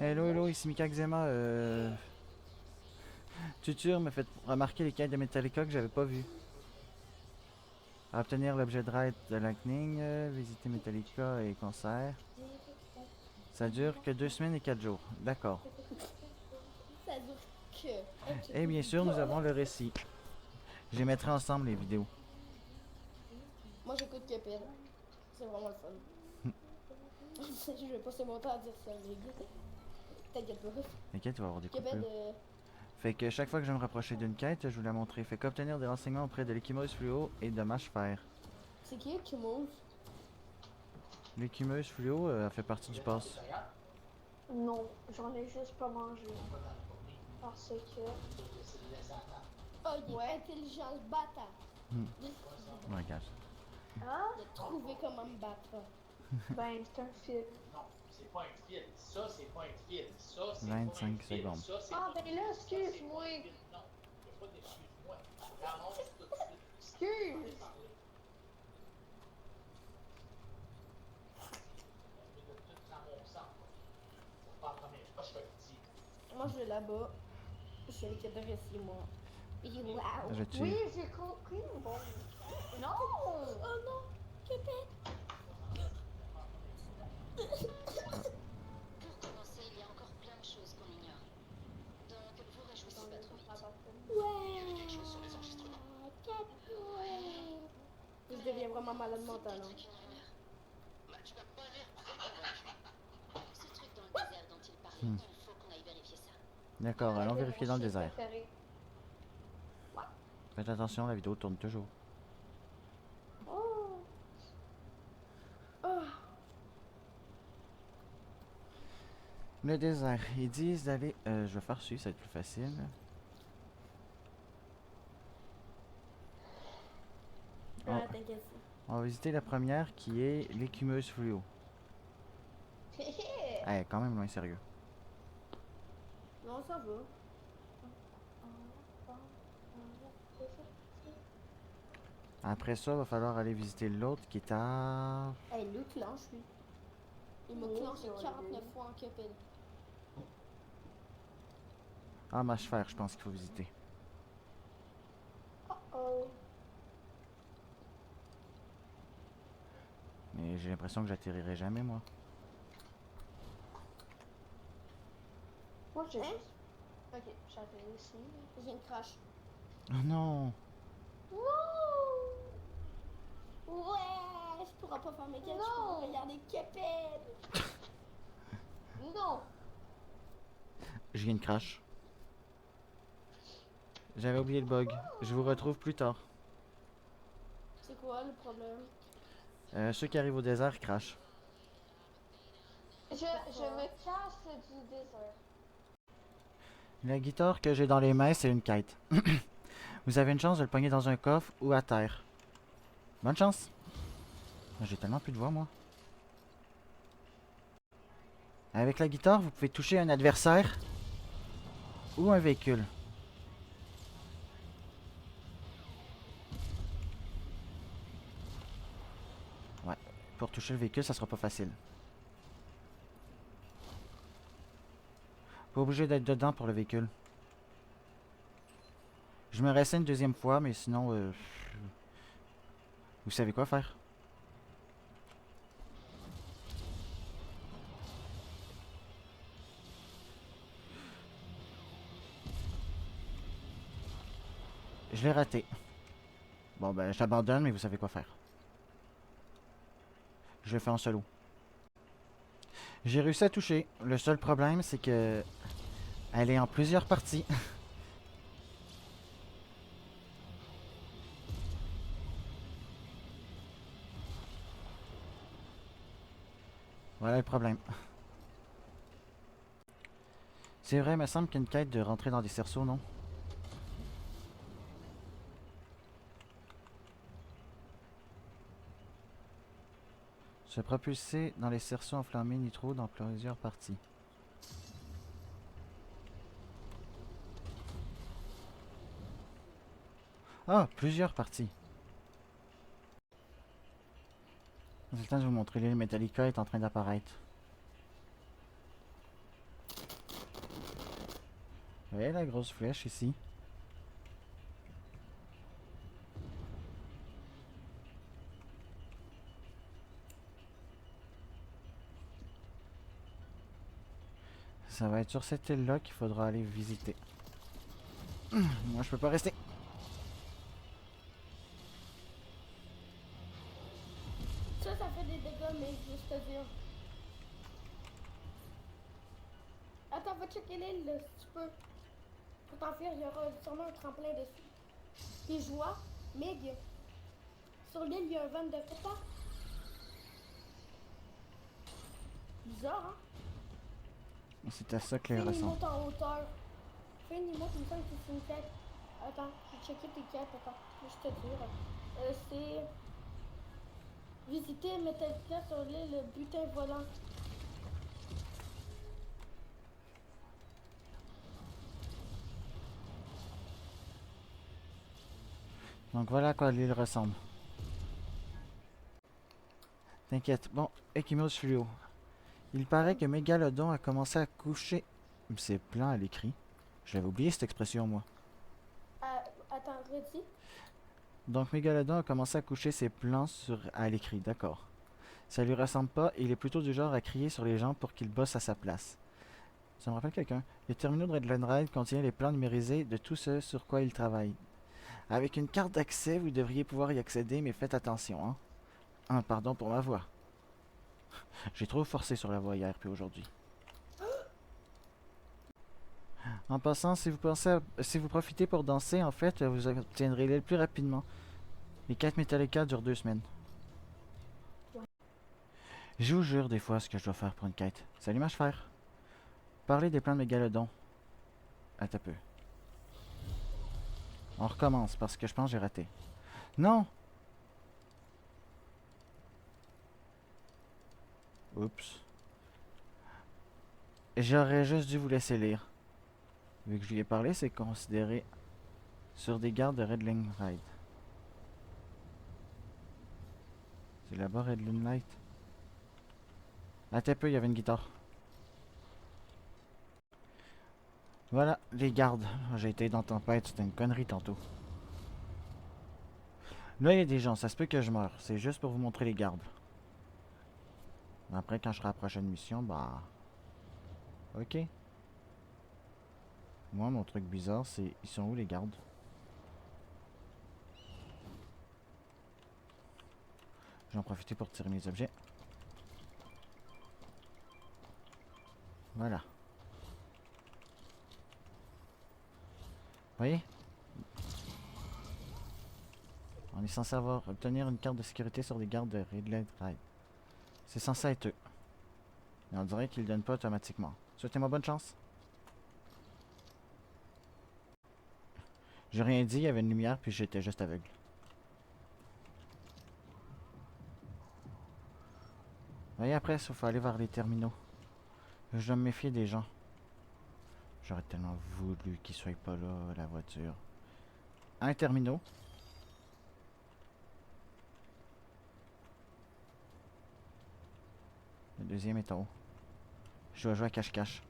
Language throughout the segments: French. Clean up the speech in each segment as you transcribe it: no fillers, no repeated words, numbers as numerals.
Hello, hello, ici Mika Xema. Tutur m'a fait remarquer les quêtes de Metallica que j'avais pas vues. Obtenir l'objet de raid de Lightning, visiter Metallica et concert. Ça dure que 2 semaines et 4 jours. D'accord. Ça dure que. Ok. Et bien sûr, nous avons le récit. Je les mettrai ensemble les vidéos. Moi j'écoute Cuphead. C'est vraiment le fun. Je vais passer mon temps à dire ça, les gars. T'inquiète pas. T'inquiète, tu vas avoir des Cuphead, coupures. Fait que chaque fois que je vais me rapprocher d'une quête, je vous la montrer. Fait qu'obtenir des renseignements auprès de l'écumeuse fluo et de Mâche-Fer. c'est qui mange? L'écumeuse fluo fait partie du pass. Non, j'en ai juste pas mangé. Parce que. Oh, il est intelligent, le bâtard. Regarde. Hein? Il a trouvé comment me battre. Ben, c'est un film. Non, c'est pas un fil. Ça, c'est pas un fil. Ça, c'est 25 pas un fil. secondes. Ça, c'est Ah, pas ben là, excuse-moi. un fil. Non, il n'y a pas d'excuse-moi. J'annonce tout de suite. Excuse. On est de tout dans mon sang. C'est pas la première fois que je te le dis. Moi je vais là-bas. Je suis avec de récit, moi. Et wow. Je tue. Oui, j'ai compris. Bon. Non! Oh non, Cuphead. Pour commencer, il y a encore plein de choses qu'on ignore. Donc, vous réjouissez pas trop vite. Ouais. Quelque chose sur les enregistrements. Ouais. Je deviens vraiment malade mental. Hein. Peut-être qu'une rumeur. Bah, tu vas pas l'air très convaincu. Ce truc dans le désert dont il parlait, il faut qu'on aille vérifier ça. D'accord, allons vérifier dans le désert. Préféré. Faites attention, la vidéo tourne toujours. Oh. Oh. Le désert. Ils disent d'aller. Je vais faire celui, ça va être plus facile. Ah, t'inquiète. On va visiter la première qui est l'écumeuse fluo. Elle est quand même loin sérieux. Non, ça va. Après ça, il va falloir aller visiter l'autre qui est à. Hey, le clenche, lui. Il m'a Oui, clenché c'est 49 fois en Cuphead. Ah, Mâche-Fer, je pense qu'il faut visiter. Oh. Mais j'ai l'impression que j'atterrirai jamais, moi. Moi, j'ai Hein? juste. Ok, j'avais ici. J'ai une crash. Oh non! Ouais, je pourrais pas faire mes quêtes, je Non. pourrais regarder Cuphead. Non! Je viens de crash. J'avais oublié le bug. Je vous retrouve plus tard. C'est quoi le problème? Ceux qui arrivent au désert crashent. Je me cache du désert. La guitare que j'ai dans les mains, c'est une quête. Vous avez une chance de le pogner dans un coffre ou à terre. Bonne chance! J'ai tellement plus de voix, moi. Avec la guitare, vous pouvez toucher un adversaire ou un véhicule. Ouais, pour toucher le véhicule, ça sera pas facile. Pas obligé d'être dedans pour le véhicule. Je me réessaie une deuxième fois, mais sinon, vous savez quoi faire. Je l'ai raté. Bon, ben, j'abandonne, mais vous savez quoi faire. Je le fais en solo. J'ai réussi à toucher. Le seul problème, c'est que elle est en plusieurs parties. Voilà le problème. C'est vrai, il me semble qu'il y a une quête de rentrer dans des cerceaux, non? Se propulser dans les cerceaux enflammés nitro dans plusieurs parties. Ah, plusieurs parties. C'est le temps de vous montrer. L'île Metallica est en train d'apparaître. Vous voyez la grosse flèche ici? Ça va être sur cette île-là qu'il faudra aller visiter. Moi, je peux pas rester. Ça fait des dégâts, mais juste te dire. Attends, va checker l'île, là, si tu peux. Pour t'enfuir, il y aura sûrement un tremplin dessus. Puis je vois, Mig, sur l'île, il y a un van de papa. Bizarre, hein? C'est à ça que Fais les une ressemble. emote en hauteur. Fais une emote, il me semble que c'est une quête. Attends, je vais checker tes quêtes, attends. Je te dire. C'est... Visiter Metallica sur l'île le butin volant. Donc voilà à quoi l'île ressemble. T'inquiète. Bon, Ekimos Fluo. Il paraît que Mégalodon a commencé à coucher ses plans à l'écrit. J'avais oublié cette expression, moi. Attends, redis. Donc Mégalodon a commencé à coucher ses plans à l'écrit, d'accord. Ça lui ressemble pas et il est plutôt du genre à crier sur les gens pour qu'ils bossent à sa place. Ça me rappelle quelqu'un. Les terminaux de Redland Ride contiennent les plans numérisés de tout ce sur quoi il travaille. Avec une carte d'accès, vous devriez pouvoir y accéder, mais faites attention, hein. Ah, pardon pour ma voix. J'ai trop forcé sur la voix hier puis aujourd'hui. En passant, si vous profitez pour danser, en fait, vous obtiendrez l'île plus rapidement. Les quêtes Metallica durent 2 semaines. Je vous jure des fois ce que je dois faire pour une quête. Salut ma chère. Parler des plans de Mégalodon. Attends un peu. On recommence parce que je pense que j'ai raté. Non! Oups. J'aurais juste dû vous laisser lire. Vu que je lui ai parlé, c'est considéré sur des gardes de Redling Ride. C'est là-bas Redling Light. Attends un peu, il y avait une guitare. Voilà, les gardes. J'ai été dans Tempête, c'était une connerie tantôt. Là, il y a des gens, ça se peut que je meure. C'est juste pour vous montrer les gardes. Après, quand je serai à la prochaine mission, bah... Ok. Moi, mon truc bizarre, c'est... Ils sont où, les gardes? Je vais en profiter pour tirer mes objets. Voilà. Voyez? On est censé obtenir une carte de sécurité sur les gardes de Ridley Ride. C'est censé être eux. Mais on dirait qu'ils ne le donnent pas automatiquement. Souhaitez-moi bonne chance. J'ai rien dit, il y avait une lumière, puis j'étais juste aveugle. Voyez après, il faut aller vers les terminaux. Je dois me méfier des gens. J'aurais tellement voulu qu'ils soient pas là, la voiture. Un terminal. Le deuxième est en haut. Je dois jouer à cache-cache.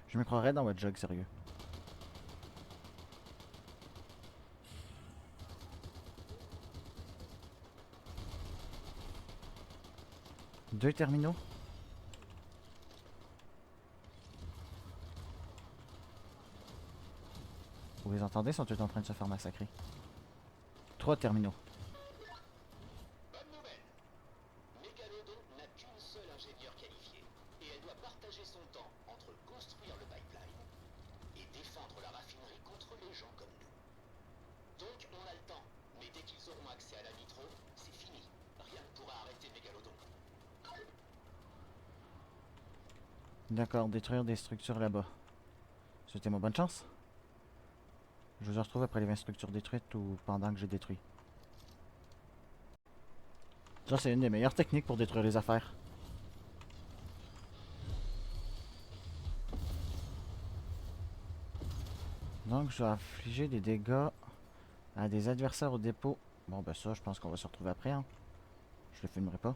Je me croirais dans votre jog, sérieux. Deux terminaux. Vous les entendez, sont tous en train de se faire massacrer. Trois terminaux. Bonne nouvelle. Mégalodon n'a qu'une seule ingénieure qualifiée, et elle doit partager son temps entre construire le pipeline et défendre la raffinerie contre les gens comme nous. Donc on a le temps, mais dès qu'ils auront accès à la nitro, c'est fini. Rien ne pourra arrêter Mégalodon. D'accord, détruire des structures là-bas. Souhaitez-moi bonne chance. Je vous retrouve après les 20 structures détruites ou pendant que j'ai détruit. Ça, c'est une des meilleures techniques pour détruire les affaires. Donc, je dois infliger des dégâts à des adversaires au dépôt. Bon, ben ça, je pense qu'on va se retrouver après. Hein. Je le filmerai pas.